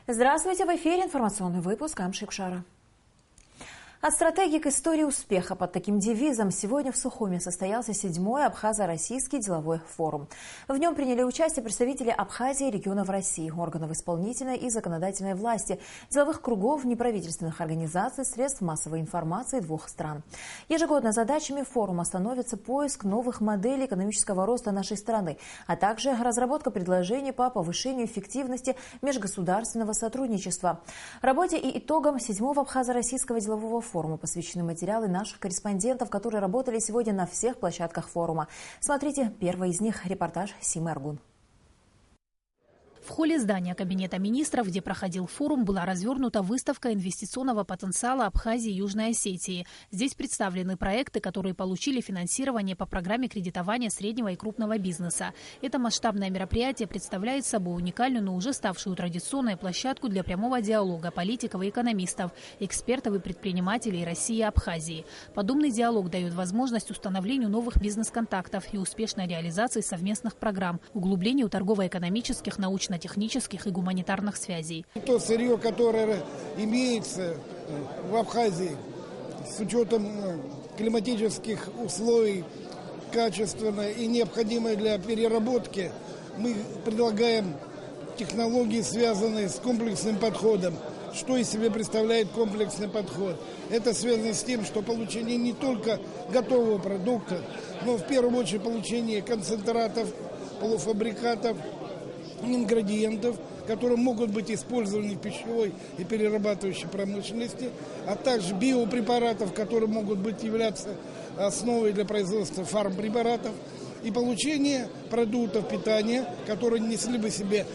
Здравствуйте, в эфире информационный выпуск Амшикшара. От стратегии к истории успеха. Под таким девизом сегодня в Сухуми состоялся 7-й Абхазо-Российский деловой форум. В нем приняли участие представители Абхазии и регионов России, органов исполнительной и законодательной власти, деловых кругов, неправительственных организаций, средств массовой информации двух стран. Ежегодно задачами форума становится поиск новых моделей экономического роста нашей страны, а также разработка предложений по повышению эффективности межгосударственного сотрудничества. Работе и итогам 7-го Абхазо-Российского делового форума посвящены материалы наших корреспондентов, которые работали сегодня на всех площадках форума. Смотрите первый из них, репортаж Симы Аргун. В холле здания Кабинета министров, где проходил форум, была развернута выставка инвестиционного потенциала Абхазии и Южной Осетии. Здесь представлены проекты, которые получили финансирование по программе кредитования среднего и крупного бизнеса. Это масштабное мероприятие представляет собой уникальную, но уже ставшую традиционной площадку для прямого диалога политиков и экономистов, экспертов и предпринимателей России и Абхазии. Подобный диалог дает возможность установлению новых бизнес-контактов и успешной реализации совместных программ, углублению торгово-экономических, научно-технических и гуманитарных связей. То сырье, которое имеется в Абхазии с учетом климатических условий, качественное и необходимое для переработки, мы предлагаем технологии, связанные с комплексным подходом. Что из себя представляет комплексный подход? Это связано с тем, что получение не только готового продукта, но в первую очередь получение концентратов, полуфабрикатов, ингредиентов, которые могут быть использованы в пищевой и перерабатывающей промышленности, а также биопрепаратов, которые могут являться основой для производства фармпрепаратов, и получение продуктов питания, которые несли бы в себе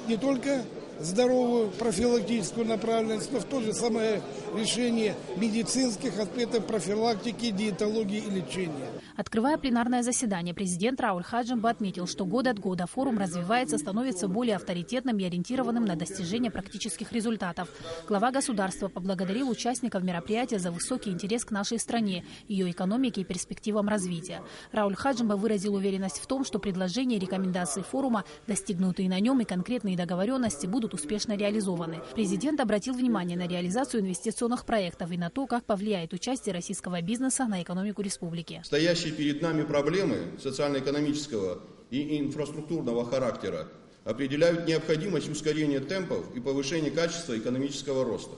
не только здоровую профилактическую направленность, но в то же самое решение медицинских аспектов профилактики, диетологии и лечения. Открывая пленарное заседание, президент Рауль Хаджимба отметил, что год от года форум развивается, становится более авторитетным и ориентированным на достижение практических результатов. Глава государства поблагодарил участников мероприятия за высокий интерес к нашей стране, ее экономике и перспективам развития. Рауль Хаджимба выразил уверенность в том, что предложения и рекомендации форума, достигнутые на нем, и конкретные договоренности будут успешно реализованы. Президент обратил внимание на реализацию инвестиционных проектов и на то, как повлияет участие российского бизнеса на экономику республики. Стоящие перед нами проблемы социально-экономического и инфраструктурного характера определяют необходимость ускорения темпов и повышения качества экономического роста.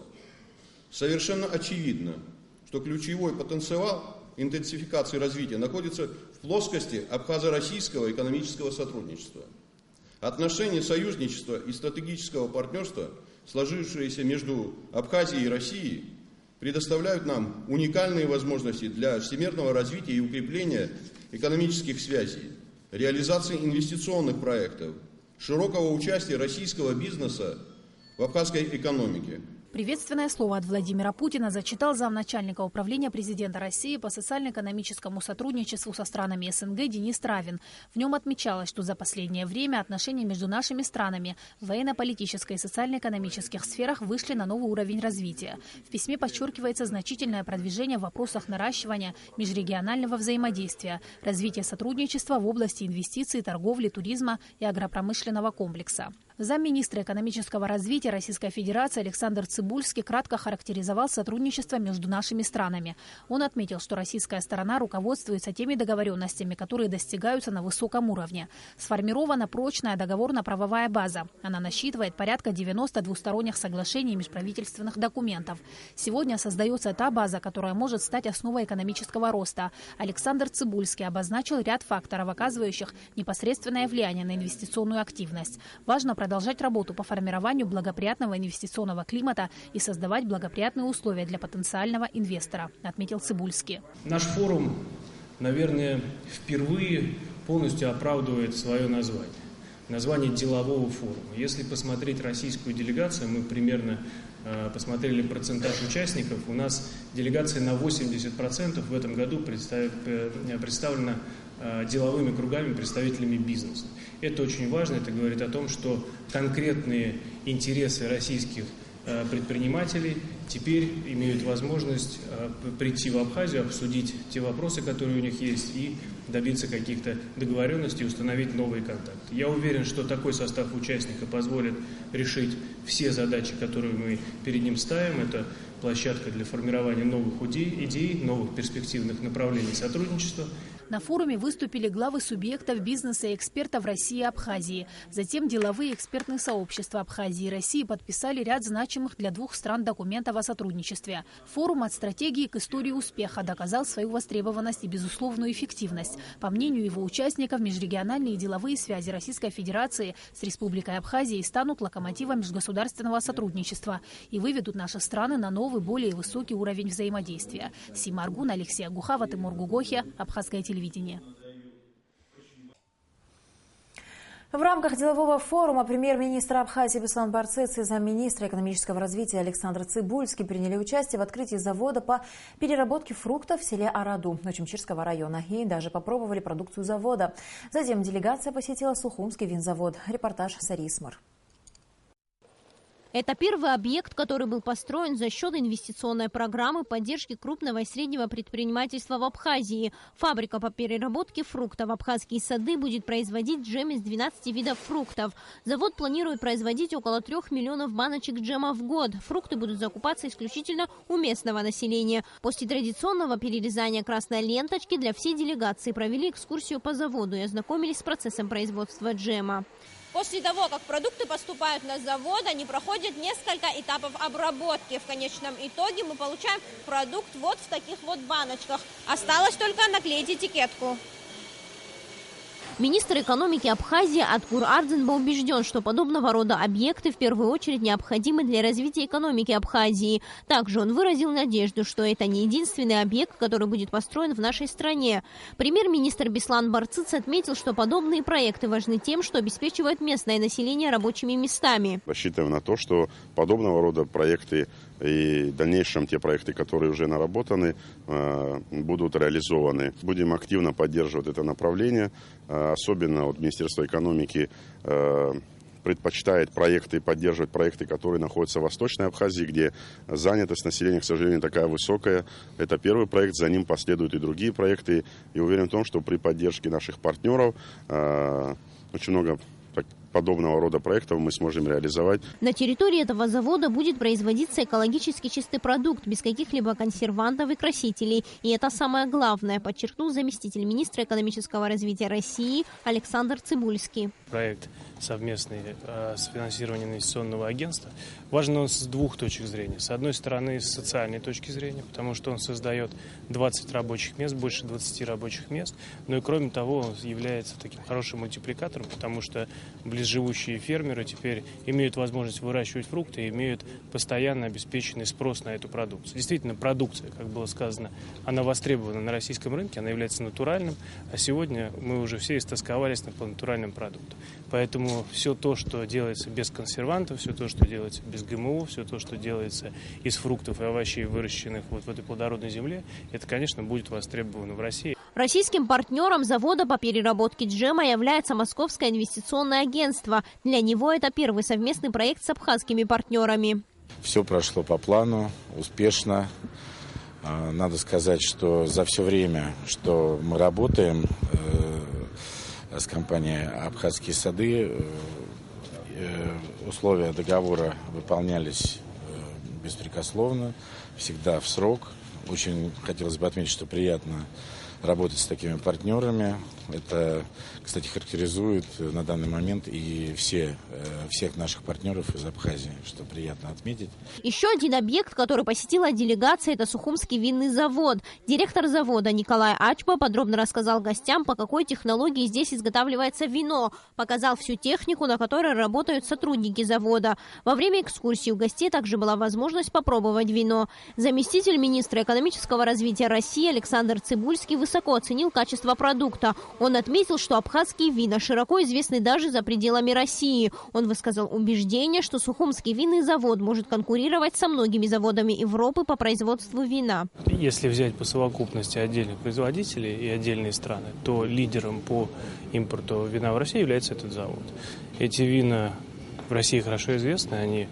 Совершенно очевидно, что ключевой потенциал интенсификации развития находится в плоскости абхазо-российского экономического сотрудничества. Отношения союзничества и стратегического партнерства, сложившиеся между Абхазией и Россией, предоставляют нам уникальные возможности для всемирного развития и укрепления экономических связей, реализации инвестиционных проектов, широкого участия российского бизнеса в абхазской экономике. Приветственное слово от Владимира Путина зачитал замначальника управления президента России по социально-экономическому сотрудничеству со странами СНГ Денис Травин. В нем отмечалось, что за последнее время отношения между нашими странами в военно-политической и социально-экономических сферах вышли на новый уровень развития. В письме подчеркивается значительное продвижение в вопросах наращивания межрегионального взаимодействия, развития сотрудничества в области инвестиций, торговли, туризма и агропромышленного комплекса. Замминистра экономического развития Российской Федерации Александр Цыбульский кратко характеризовал сотрудничество между нашими странами. Он отметил, что российская сторона руководствуется теми договоренностями, которые достигаются на высоком уровне. Сформирована прочная договорно-правовая база. Она насчитывает порядка 90 двусторонних соглашений и межправительственных документов. Сегодня создается та база, которая может стать основой экономического роста. Александр Цыбульский обозначил ряд факторов, оказывающих непосредственное влияние на инвестиционную активность. Важно продолжать работу по формированию благоприятного инвестиционного климата и создавать благоприятные условия для потенциального инвестора, отметил Цыбульский. Наш форум, наверное, впервые полностью оправдывает свое название. Название делового форума. Если посмотреть российскую делегацию, мы примерно посмотрели процентаж участников, у нас делегация на 80% в этом году представлена деловыми кругами, представителями бизнеса. Это очень важно, это говорит о том, что конкретные интересы российских предпринимателей теперь имеют возможность прийти в Абхазию, обсудить те вопросы, которые у них есть, и добиться каких-то договоренностей, установить новые контакты. Я уверен, что такой состав участника позволит решить все задачи, которые мы перед ним ставим. Это площадка для формирования новых идей, новых перспективных направлений сотрудничества. На форуме выступили главы субъектов бизнеса и экспертов России и Абхазии. Затем деловые экспертные сообщества Абхазии и России подписали ряд значимых для двух стран документов о сотрудничестве. Форум «От стратегии к истории успеха» доказал свою востребованность и безусловную эффективность. По мнению его участников, межрегиональные деловые связи Российской Федерации с Республикой Абхазия станут локомотивом межгосударственного сотрудничества и выведут наши страны на новый, более высокий уровень взаимодействия. Сима Аргун, Алексей Агухава, Тимур Гугохи, Абхазское телевидение. В рамках делового форума премьер-министр Абхазии Беслан Барцец и замминистра экономического развития Александр Цыбульский приняли участие в открытии завода по переработке фруктов в селе Араду Ночемчирского района и даже попробовали продукцию завода. Затем делегация посетила Сухумский винзавод. Репортаж Сари Исмар. Это первый объект, который был построен за счет инвестиционной программы поддержки крупного и среднего предпринимательства в Абхазии. Фабрика по переработке фруктов «Абхазские сады» будет производить джем из 12 видов фруктов. Завод планирует производить около 3 миллионов баночек джема в год. Фрукты будут закупаться исключительно у местного населения. После традиционного перерезания красной ленточки для всей делегации провели экскурсию по заводу и ознакомились с процессом производства джема. После того, как продукты поступают на завод, они проходят несколько этапов обработки. В конечном итоге мы получаем продукт вот в таких вот баночках. Осталось только наклеить этикетку. Министр экономики Абхазии Аткур Ардзенба убежден, что подобного рода объекты в первую очередь необходимы для развития экономики Абхазии. Также он выразил надежду, что это не единственный объект, который будет построен в нашей стране. Премьер-министр Беслан Барцец отметил, что подобные проекты важны тем, что обеспечивают местное население рабочими местами. Рассчитываем на то, что подобного рода проекты и в дальнейшем те проекты, которые уже наработаны, будут реализованы. Будем активно поддерживать это направление. Особенно Министерство экономики предпочитает поддерживать проекты, которые находятся в Восточной Абхазии, где занятость населения, к сожалению, такая высокая. Это первый проект, за ним последуют и другие проекты. И уверен в том, что при поддержке наших партнеров очень много подобного рода проектов мы сможем реализовать. На территории этого завода будет производиться экологически чистый продукт, без каких-либо консервантов и красителей. И это самое главное, подчеркнул заместитель министра экономического развития России Александр Цыбульский. Проект совместный с финансированием инвестиционного агентства важен он с двух точек зрения. С одной стороны, с социальной точки зрения, потому что он создает 20 рабочих мест, больше 20 рабочих мест. Но и кроме того, он является таким хорошим мультипликатором, потому что близживущие фермеры теперь имеют возможность выращивать фрукты и имеют постоянно обеспеченный спрос на эту продукцию. Действительно, продукция, как было сказано, она востребована на российском рынке, она является натуральным, а сегодня мы уже все истосковались по натуральным продуктам. Поэтому все то, что делается без консервантов, все то, что делается без ГМО, все то, что делается из фруктов и овощей, выращенных вот в этой плодородной земле, это, конечно, будет востребовано в России. Российским партнером завода по переработке джема является Московское инвестиционное агентство. Для него это первый совместный проект с абхазскими партнерами. Все прошло по плану, успешно. Надо сказать, что за все время, что мы работаем с компанией «Абхазские сады», условия договора выполнялись беспрекословно, всегда в срок. Очень хотелось бы отметить, что приятно работать с такими партнерами. Это, кстати, характеризует на данный момент и всех наших партнеров из Абхазии, что приятно отметить. Еще один объект, который посетила делегация, это Сухумский винный завод. Директор завода Николай Ачба подробно рассказал гостям, по какой технологии здесь изготавливается вино. Показал всю технику, на которой работают сотрудники завода. Во время экскурсии у гостей также была возможность попробовать вино. Заместитель министра экономического развития России Александр Цыбульский высоко оценил качество продукта. Он отметил, что абхазские вина широко известны даже за пределами России. Он высказал убеждение, что Сухумский винный завод может конкурировать со многими заводами Европы по производству вина. Если взять по совокупности отдельных производителей и отдельные страны, то лидером по импорту вина в России является этот завод. Эти вина в России хорошо известны, они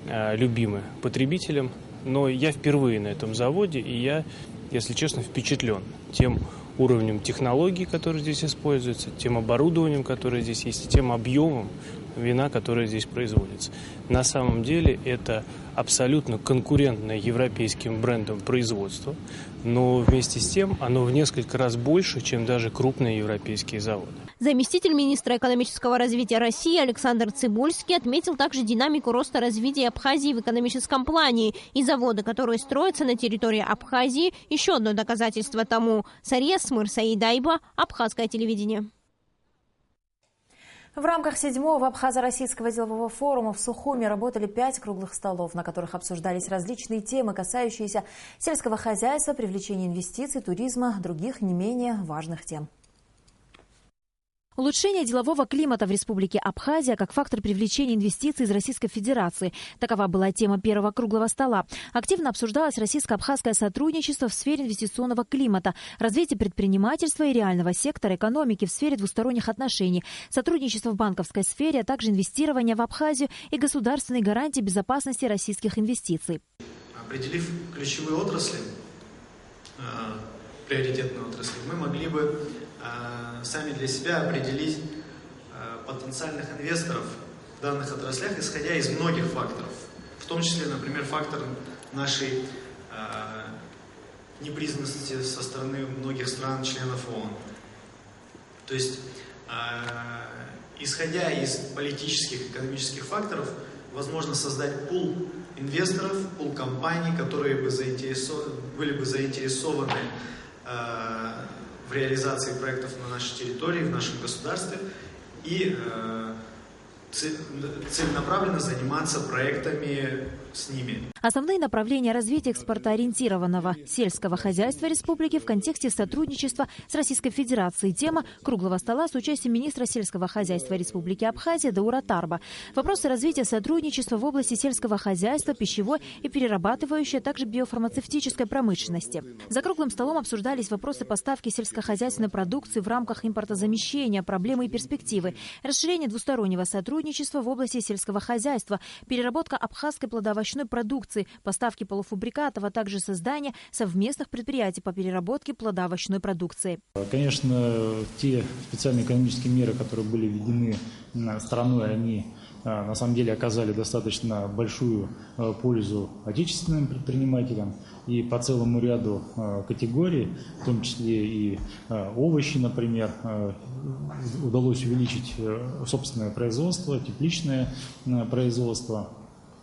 любимы потребителям. Но я впервые на этом заводе, и я, если честно, впечатлен тем уровнем технологий, которые здесь используются, тем оборудованием, которое здесь есть, и тем объемом вина, которое здесь производится. На самом деле это абсолютно конкурентное европейским брендам производство, но вместе с тем оно в несколько раз больше, чем даже крупные европейские заводы. Заместитель министра экономического развития России Александр Цыбульский отметил также динамику роста развития Абхазии в экономическом плане. И заводы, которые строятся на территории Абхазии, еще одно доказательство тому. Сария Смыр, Саидайба, Абхазское телевидение. В рамках 7-го Абхазо-Российского делового форума в Сухуми работали 5 круглых столов, на которых обсуждались различные темы, касающиеся сельского хозяйства, привлечения инвестиций, туризма, других не менее важных тем. Улучшение делового климата в Республике Абхазия как фактор привлечения инвестиций из Российской Федерации. Такова была тема первого круглого стола. Активно обсуждалось российско-абхазское сотрудничество в сфере инвестиционного климата, развитие предпринимательства и реального сектора экономики в сфере двусторонних отношений, сотрудничество в банковской сфере, а также инвестирование в Абхазию и государственные гарантии безопасности российских инвестиций. Определив ключевые отрасли, приоритетные отрасли, мы могли бы сами для себя определить потенциальных инвесторов в данных отраслях, исходя из многих факторов, в том числе, например, фактор нашей непризнанности со стороны многих стран-членов ООН. То есть, исходя из политических и экономических факторов, возможно создать пул инвесторов, пул компаний, которые бы были бы заинтересованы в реализации проектов на нашей территории, в нашем государстве и целенаправленно заниматься проектами с ними. Основные направления развития экспортоориентированного сельского хозяйства республики в контексте сотрудничества с Российской Федерацией. Тема круглого стола с участием министра сельского хозяйства Республики Абхазия Даура Тарба. Вопросы развития сотрудничества в области сельского хозяйства, пищевой и перерабатывающей, а также биофармацевтической промышленности. За круглым столом обсуждались вопросы поставки сельскохозяйственной продукции в рамках импортозамещения, проблемы и перспективы, расширение двустороннего сотрудничества в области сельского хозяйства, переработка абхазской плодовой продукции, поставки полуфабрикатов, а также создание совместных предприятий по переработке плодоовощной продукции. Конечно, те специальные экономические меры, которые были введены страной, они на самом деле оказали достаточно большую пользу отечественным предпринимателям и по целому ряду категорий, в том числе и овощи, например, удалось увеличить собственное производство, тепличное производство.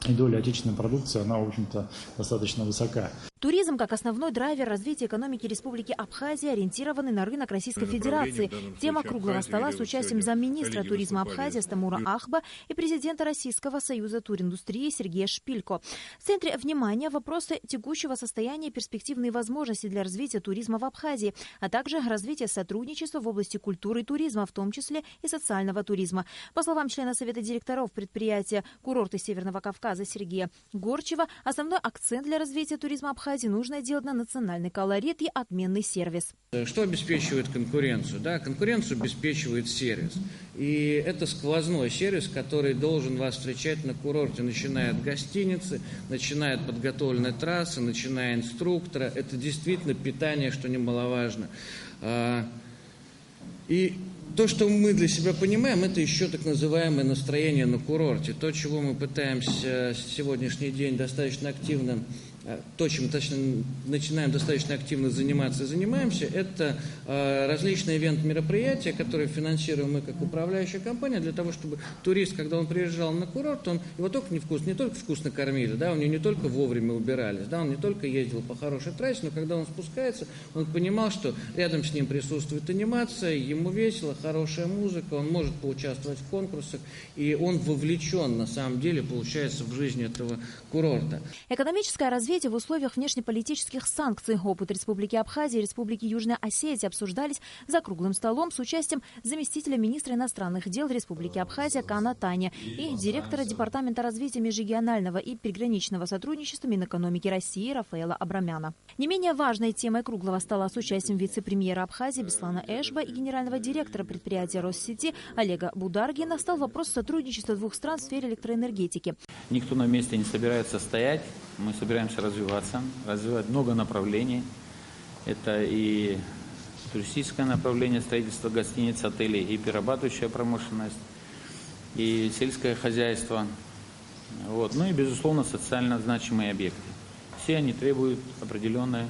И доля отечественной продукции, она, в общем-то, достаточно высока. Туризм как основной драйвер развития экономики Республики Абхазия, ориентированный на рынок Российской Федерации. Тема круглого стола с участием замминистра туризма Абхазии Стамура Ахба и президента Российского союза туриндустрии Сергея Шпилько. В центре внимания вопросы текущего состояния и перспективные возможности для развития туризма в Абхазии, а также развития сотрудничества в области культуры и туризма, в том числе и социального туризма. По словам члена Совета директоров предприятия «Курорты Северного Кавказа» Сергея Горчева, основной акцент для развития туризма Абхазии нужно делать на национальный колорит и отменный сервис. Что обеспечивает конкуренцию? Да, конкуренцию обеспечивает сервис. И это сквозной сервис, который должен вас встречать на курорте, начиная от гостиницы, начиная от подготовленной трассы, начиная инструктора. Это действительно питание, что немаловажно. И то, что мы для себя понимаем, это еще так называемое настроение на курорте. То, чего мы пытаемся сегодняшний день достаточно активно, то, чем начинаем достаточно активно заниматься и занимаемся, это различные ивент-мероприятия, которые финансируем мы как управляющая компания, для того, чтобы турист, когда он приезжал на курорт, его не только вкусно кормили, да, у него не только вовремя убирались, да, он не только ездил по хорошей трассе, но когда он спускается, он понимал, что рядом с ним присутствует анимация, ему весело, хорошая музыка, он может поучаствовать в конкурсах, и он вовлечен, на самом деле, получается, в жизнь этого курорта. Экономическое развитие развития в условиях внешнеполитических санкций. Опыт Республики Абхазия и Республики Южная Осетия обсуждались за круглым столом с участием заместителя министра иностранных дел Республики Абхазия Кана Таня и директора Департамента развития межрегионального и приграничного сотрудничества Минэкономики России Рафаэла Абрамяна. Не менее важной темой круглого стола с участием вице-премьера Абхазии Беслана Эшба и генерального директора предприятия Россети Олега Бударгина стал вопрос сотрудничества двух стран в сфере электроэнергетики. Никто на месте не собирается стоять. Мы собираемся развиваться, развивать много направлений. Это и туристическое направление, строительство гостиниц, отелей, и перерабатывающая промышленность, и сельское хозяйство. Вот. Ну и, безусловно, социально значимые объекты. Все они требуют определенной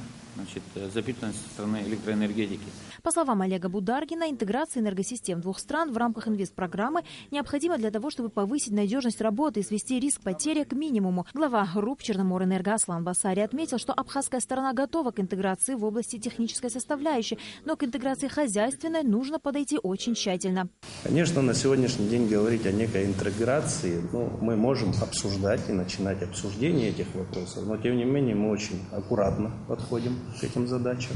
запитанности со стороны электроэнергетики. По словам Олега Бударгина, интеграция энергосистем двух стран в рамках инвестпрограммы необходима для того, чтобы повысить надежность работы и свести риск потери к минимуму. Глава РУП Черноморэнерго Аслан Басари отметил, что абхазская сторона готова к интеграции в области технической составляющей, но к интеграции хозяйственной нужно подойти очень тщательно. Конечно, на сегодняшний день говорить о некой интеграции, мы можем обсуждать и начинать обсуждение этих вопросов, но тем не менее мы очень аккуратно подходим к этим задачам,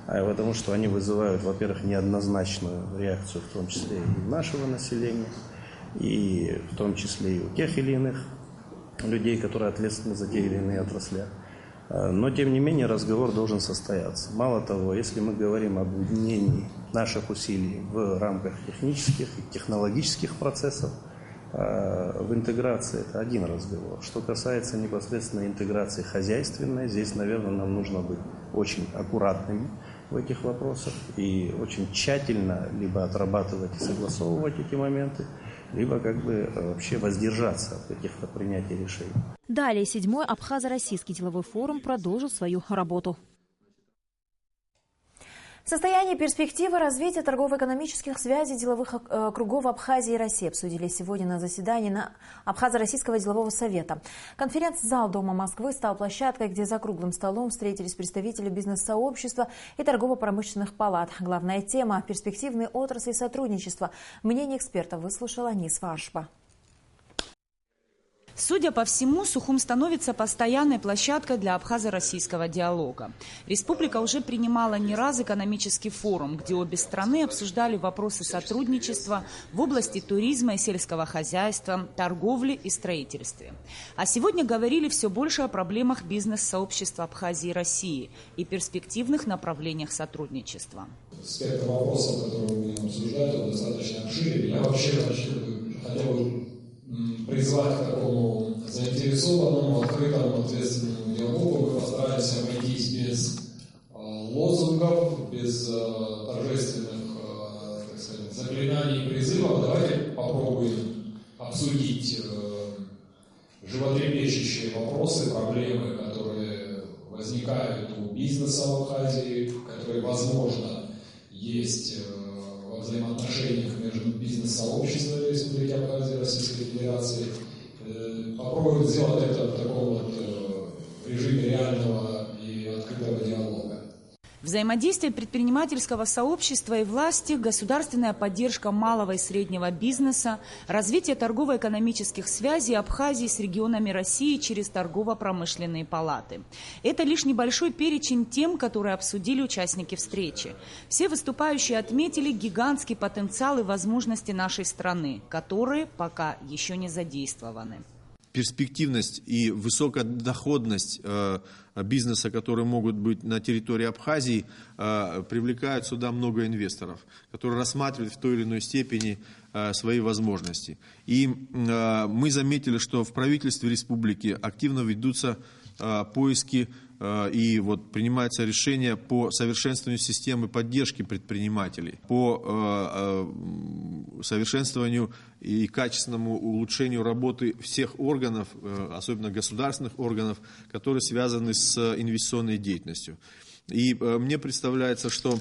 потому что они вызывают, во-первых, неоднозначную реакцию, в том числе и нашего населения, и в том числе и у тех или иных людей, которые ответственны за те или иные отрасли. Но, тем не менее, разговор должен состояться. Мало того, если мы говорим об объединении наших усилий в рамках технических и технологических процессов, в интеграции это один разговор. Что касается непосредственно интеграции хозяйственной, здесь, наверное, нам нужно быть очень аккуратными в этих вопросах и очень тщательно либо отрабатывать и согласовывать эти моменты, либо вообще воздержаться от каких-то принятий решений. Далее 7-й Абхазо-Российский деловой форум продолжит свою работу. Состояние и перспективы развития торгово-экономических связей деловых кругов Абхазии и России обсудили сегодня на заседании Абхазо-Российского делового совета. Конференц-зал Дома Москвы стал площадкой, где за круглым столом встретились представители бизнес-сообщества и торгово-промышленных палат. Главная тема – перспективные отрасли сотрудничества. Мнение экспертов выслушала Нисва Ашба. Судя по всему, Сухум становится постоянной площадкой для абхазо-российского диалога. Республика уже принимала не раз экономический форум, где обе страны обсуждали вопросы сотрудничества в области туризма и сельского хозяйства, торговли и строительстве. А сегодня говорили все больше о проблемах бизнес-сообщества Абхазии и России и перспективных направлениях сотрудничества. Спектр вопросов, которые мы обсуждаем, достаточно обширен. Я вообще хотел бы призвать к такому заинтересованному, открытому, ответственному диалогу. Мы постараемся обойтись без лозунгов, без торжественных, заклинаний и призывов. Давайте попробуем обсудить животрепещущие вопросы, проблемы, которые возникают у бизнеса в Абхазии, которые, возможно, есть во взаимоотношениях между бизнес-сообществом Республики Абхазия и Российской Федерации. Попробуем сделать это в таком режиме реального и открытого диалога. Взаимодействие предпринимательского сообщества и власти, государственная поддержка малого и среднего бизнеса, развитие торгово-экономических связей Абхазии с регионами России через торгово-промышленные палаты. Это лишь небольшой перечень тем, которые обсудили участники встречи. Все выступающие отметили гигантский потенциал и возможности нашей страны, которые пока еще не задействованы. Перспективность и высокая доходность бизнеса, которые могут быть на территории Абхазии, привлекают сюда много инвесторов, которые рассматривают в той или иной степени свои возможности. И мы заметили, что в правительстве республики активно ведутся поиски и принимается решение по совершенствованию системы поддержки предпринимателей, по совершенствованию и качественному улучшению работы всех органов, особенно государственных органов, которые связаны с инвестиционной деятельностью. И мне представляется, что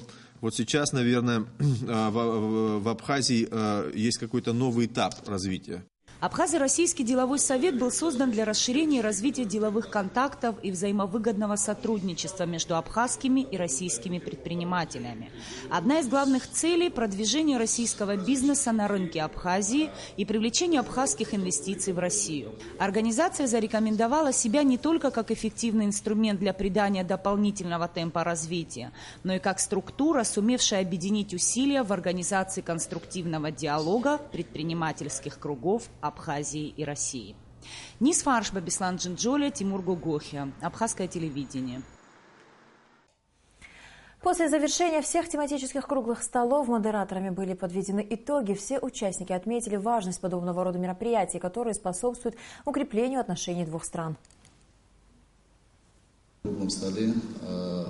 сейчас, наверное, в Абхазии есть какой-то новый этап развития. Абхазо-Российский деловой совет был создан для расширения и развития деловых контактов и взаимовыгодного сотрудничества между абхазскими и российскими предпринимателями. Одна из главных целей – продвижение российского бизнеса на рынке Абхазии и привлечение абхазских инвестиций в Россию. Организация зарекомендовала себя не только как эффективный инструмент для придания дополнительного темпа развития, но и как структура, сумевшая объединить усилия в организации конструктивного диалога предпринимательских кругов Абхазии и России. Нис Фаршба, Беслан Джинджоля, Тимур Гугохия. Абхазское телевидение. После завершения всех тематических круглых столов модераторами были подведены итоги. Все участники отметили важность подобного рода мероприятий, которые способствуют укреплению отношений двух стран. В круглом столе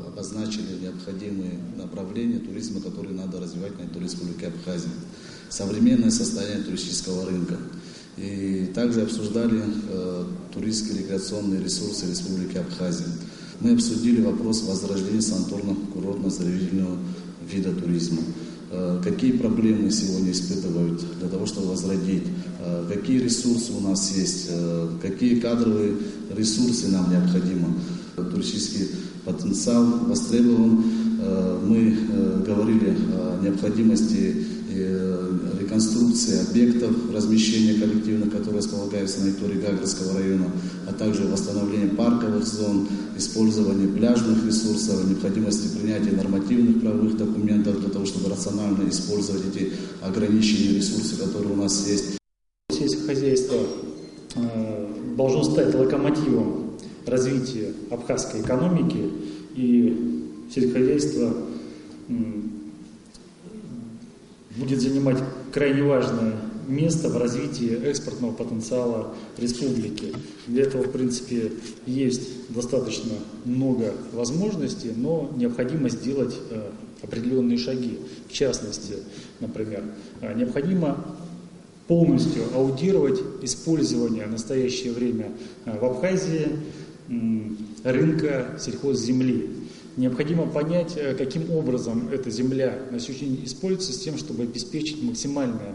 обозначили необходимые направления туризма, которые надо развивать на территории Республики Абхазия. Современное состояние туристического рынка. И также обсуждали туристские рекреационные ресурсы Республики Абхазия. Мы обсудили вопрос возрождения санаторно-курортно-оздоровительного вида туризма. Какие проблемы сегодня испытывают для того, чтобы возродить, какие ресурсы у нас есть, какие кадровые ресурсы нам необходимы. Туристический потенциал востребован. Мы говорили о необходимости реконструкции объектов размещения коллективных, которые располагаются на территории Гагрского района, а также восстановление парковых зон, использование пляжных ресурсов, необходимости принятия нормативных правовых документов для того, чтобы рационально использовать эти ограниченные ресурсы, которые у нас есть. Сельское хозяйство должно стать локомотивом развития абхазской экономики, и сельскохозяйство будет занимать крайне важное место в развитии экспортного потенциала республики. Для этого, в принципе, есть достаточно много возможностей, но необходимо сделать определенные шаги. В частности, например, необходимо полностью аудировать использование в настоящее время в Абхазии рынка сельхозземли. Необходимо понять, каким образом эта земля на сегодняшний день используется, с тем, чтобы обеспечить максимальное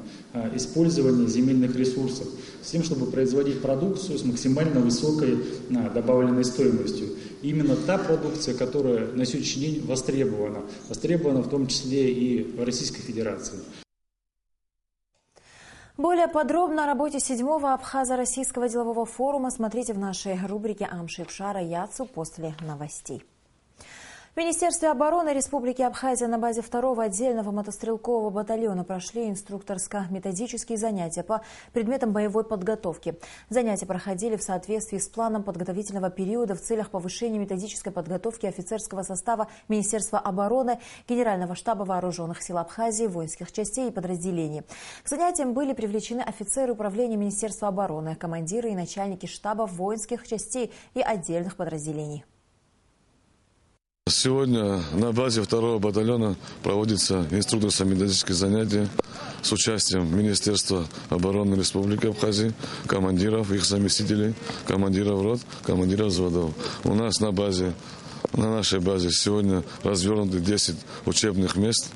использование земельных ресурсов, с тем, чтобы производить продукцию с максимально высокой добавленной стоимостью. И именно та продукция, которая на сегодняшний день востребована в том числе и в Российской Федерации. Более подробно о работе 7-го Абхазо-Российского делового форума смотрите в нашей рубрике «Амшикшара Яцу» после новостей. В Министерстве обороны Республики Абхазия на базе 2-го отдельного мотострелкового батальона прошли инструкторско-методические занятия по предметам боевой подготовки. Занятия проходили в соответствии с планом подготовительного периода в целях повышения методической подготовки офицерского состава Министерства обороны, Генерального штаба Вооруженных сил Абхазии, воинских частей и подразделений. К занятиям были привлечены офицеры управления Министерства обороны, командиры и начальники штабов воинских частей и отдельных подразделений. Сегодня на базе 2-го батальона проводится инструкторско-методические занятия с участием Министерства обороны Республики Абхазии, командиров, их заместителей, командиров рот, командиров взводов. У нас на нашей базе сегодня развернуты 10 учебных мест.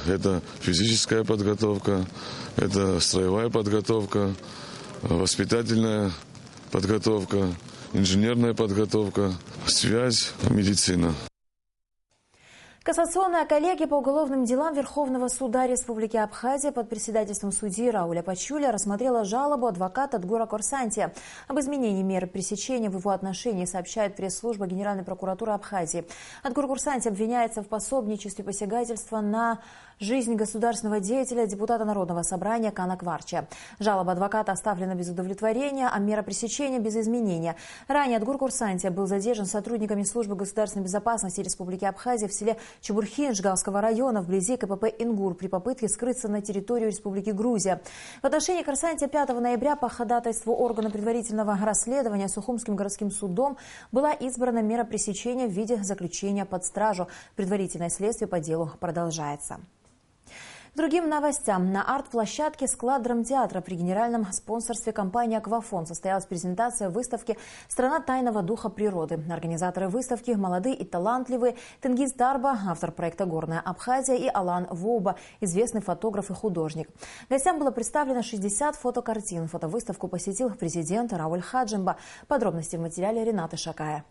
Это физическая подготовка, это строевая подготовка, воспитательная подготовка, инженерная подготовка, связь, медицина. Кассационная коллегия по уголовным делам Верховного суда Республики Абхазия под председательством судьи Рауля Пачуля рассмотрела жалобу адвоката Адгура Корсантия об изменении меры пресечения в его отношении, сообщает пресс-служба Генеральной прокуратуры Абхазии. Адгур Корсантий обвиняется в пособничестве посягательства на жизнь государственного деятеля, депутата Народного собрания Кана Кварча. Жалоба адвоката оставлена без удовлетворения, а мера пресечения без изменения. Ранее Адгур Корсантия был задержан сотрудниками службы государственной безопасности Республики Абхазия в селе Чебурхин Жгалского района вблизи КПП «Ингур» при попытке скрыться на территорию Республики Грузия. В отношении Корсантия 5 ноября по ходатайству органа предварительного расследования Сухумским городским судом была избрана мера пресечения в виде заключения под стражу. Предварительное следствие по делу продолжается. Другим новостям. На арт-площадке «Склад драмтеатра» при генеральном спонсорстве компании «Аквафон» состоялась презентация выставки «Страна тайного духа природы». Организаторы выставки – молодые и талантливые Тенгиз Тарба, автор проекта «Горная Абхазия», и Алан Воуба, известный фотограф и художник. Гостям было представлено 60 фотокартин. Фотовыставку посетил президент Рауль Хаджимба. Подробности в материале Ренаты Шакая.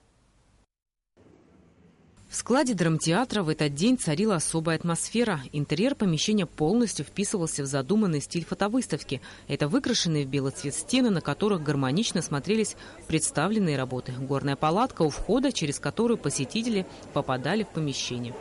В складе драмтеатра в этот день царила особая атмосфера. Интерьер помещения полностью вписывался в задуманный стиль фотовыставки. Это выкрашенные в белый цвет стены, на которых гармонично смотрелись представленные работы. Горная палатка у входа, через которую посетители попадали в помещение.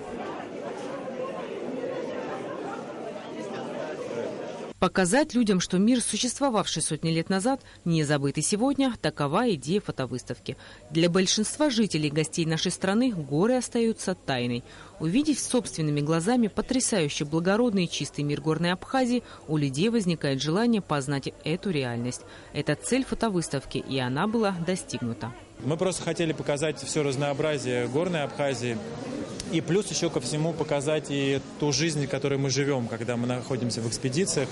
Показать людям, что мир, существовавший сотни лет назад, не забыт и сегодня – такова идея фотовыставки. Для большинства жителей и гостей нашей страны горы остаются тайной. Увидев собственными глазами потрясающе благородный и чистый мир Горной Абхазии, у людей возникает желание познать эту реальность. Это цель фотовыставки, и она была достигнута. Мы просто хотели показать все разнообразие Горной Абхазии. И плюс еще ко всему показать и ту жизнь, в которой мы живем, когда мы находимся в экспедициях.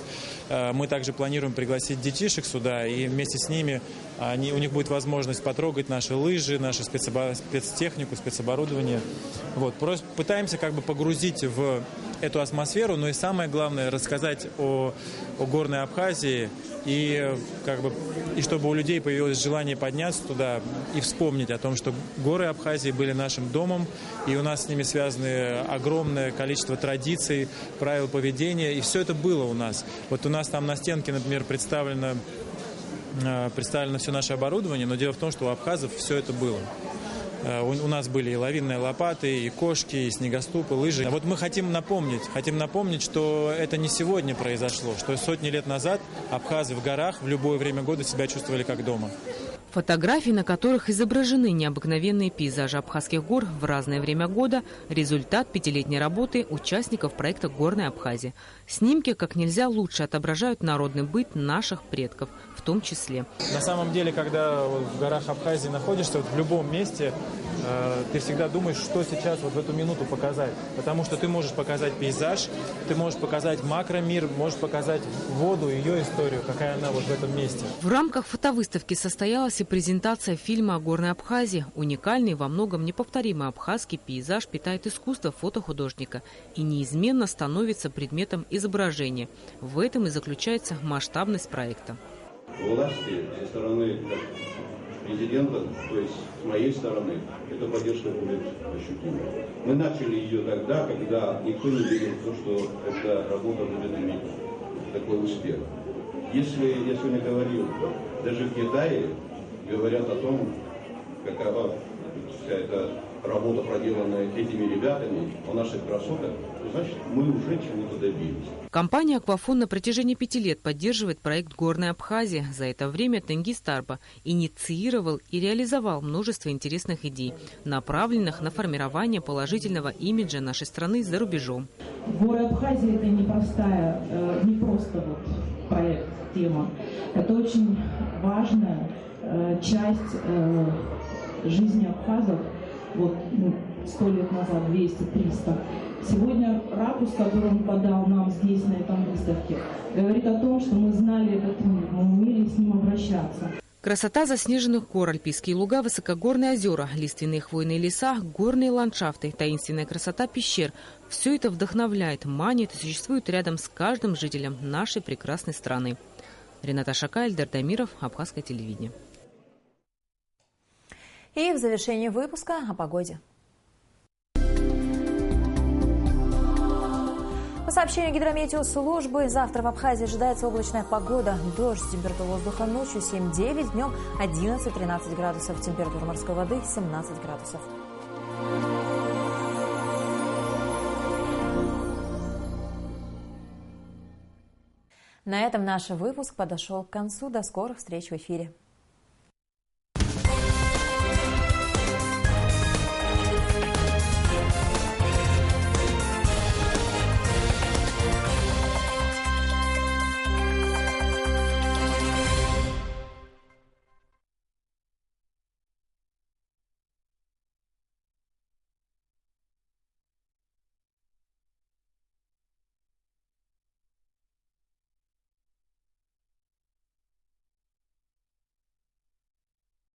Мы также планируем пригласить детишек сюда, и вместе с ними у них будет возможность потрогать наши лыжи, нашу спецтехнику, спецоборудование. Вот. Просто пытаемся как бы погрузить в эту атмосферу, но и самое главное рассказать о Горной Абхазии, и чтобы у людей появилось желание подняться туда и вспомнить о том, что горы Абхазии были нашим домом, и у нас с ними связаны огромное количество традиций, правил поведения, и все это было у нас. Вот у нас там на стенке, например, представлено все наше оборудование, но дело в том, что у абхазов все это было. У нас были и лавинные лопаты, и кошки, и снегоступы, лыжи. А вот мы хотим напомнить, что это не сегодня произошло, что сотни лет назад абхазы в горах в любое время года себя чувствовали как дома. Фотографии, на которых изображены необыкновенные пейзажи Абхазских гор в разное время года – результат пятилетней работы участников проекта «Горная Абхазия». Снимки как нельзя лучше отображают народный быт наших предков, в том числе. На самом деле, когда в горах Абхазии находишься, в любом месте, ты всегда думаешь, что сейчас в эту минуту показать. Потому что ты можешь показать пейзаж, ты можешь показать макромир, можешь показать воду, ее историю, какая она в этом месте. В рамках фотовыставки состоялась и презентация фильма о Горной Абхазии. Уникальный, во многом неповторимый абхазский пейзаж питает искусство фотохудожника и неизменно становится предметом изображения. В этом и заключается масштабность проекта. Власти со стороны президента, то есть с моей стороны, эта поддержка будет ощутима. Мы начали ее тогда, когда никто не верил в то, что эта работа будет иметь такой успех. Если я сегодня говорил, даже в Китае говорят о том, какова эта работа, проделанная этими ребятами, о наших красотах, то значит, мы уже чего-то добились. Компания «Аквафон» на протяжении 5 лет поддерживает проект «Горная Абхазия». За это время Тенгиз Тарба инициировал и реализовал множество интересных идей, направленных на формирование положительного имиджа нашей страны за рубежом. Горы Абхазии – это не просто проект, тема. Это очень важная часть жизни абхазов. 100 лет назад, 200, 300. Сегодня ракурс, который он подал нам здесь, на этом выставке, говорит о том, что мы знали этот мир, мы умели с ним обращаться. Красота заснеженных гор, альпийские луга, высокогорные озера, лиственные хвойные леса, горные ландшафты, таинственная красота пещер – все это вдохновляет, манит и существует рядом с каждым жителем нашей прекрасной страны. Рената Шакая, Эльдар Дамиров, Абхазское телевидение. И в завершении выпуска о погоде. По сообщению гидрометеослужбы, завтра в Абхазии ожидается облачная погода. Дождь, температура воздуха ночью 7-9, днем 11-13 градусов, температура морской воды 17 градусов. На этом наш выпуск подошел к концу. До скорых встреч в эфире.